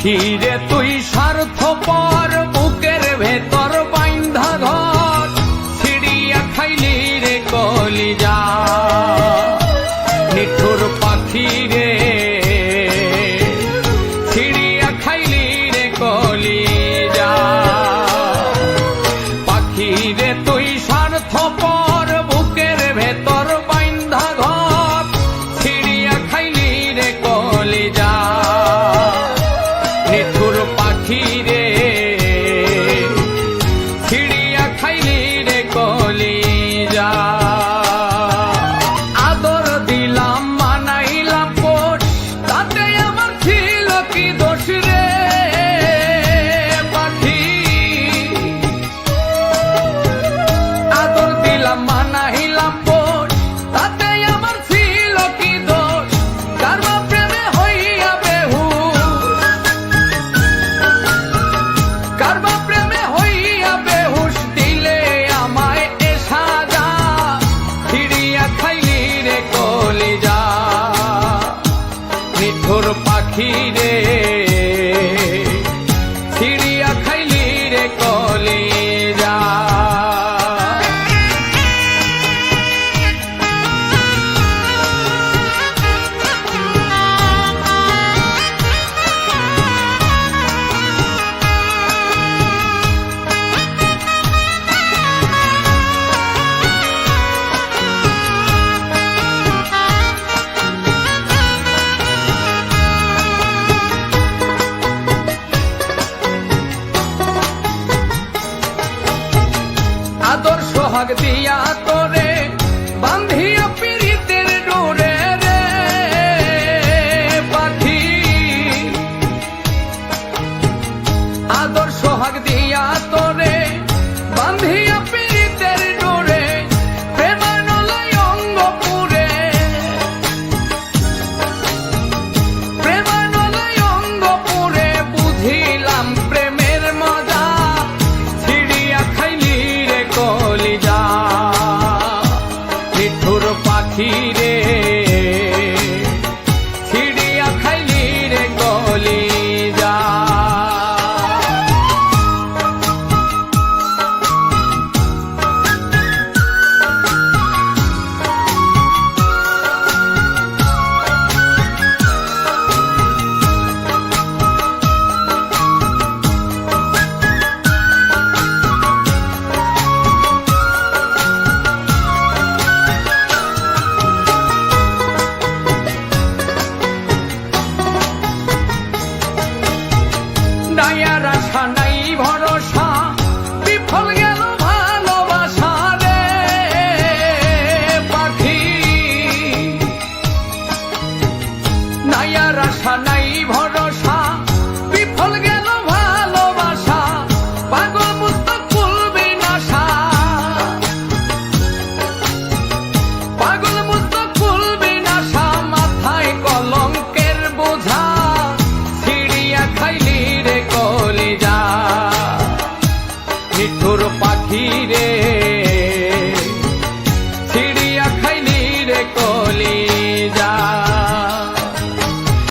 পাখি রে তুই স্বার্থপর বুকের ভেতর বাইন্ধা ঘর ছিড়িয়া খাইলি রে কলিজা নিঠুর পাখি রে ছিড়িয়া খাইলি রে কলিজা পাখি রে তুই স্বার্থপর বুকের ভেতর বাইন্ধা ঘর ছিড়িয়া খাইলি রে কলিজা নিঠুর পাখি রে ছিড়িয়া খাইলি রে কলিজা আদর দিলাম মানাইলাম পোষ তাতে আমার ছিল কি দোষ রে পাখি আদর দিলাম মানাইলাম পোষ তাতে আমার ছিল কি দোষ কারবা প্রেমে হইয়া কারবা প্রেমে হইয়া বেহুশ দিলে আমায় এ সাজা ছিড়িয়া খাইলি রে কলিজা নিঠুর পাখি রে ছিড়িয়া খাইলি রে কলিজা আদর সোহাগ দিয়া তোরে বান্ধিয়া পিরিতের ডোরে রে পাখি আদর সোহাগ দিয়া তোরে বান্ধিয়া পিরিতের ডোরে প্রেমানলয় অঙ্গ পুরে প্রেমানলয় অঙ্গ পুরে বুঝিলাম প্রেমের মজা ছিড়িয়া খাইলি রে কলিজা নিঠুর পাখি রে ছিড়িয়া খাইলি রে কলিজা দয়ার আশা নাই ভরসা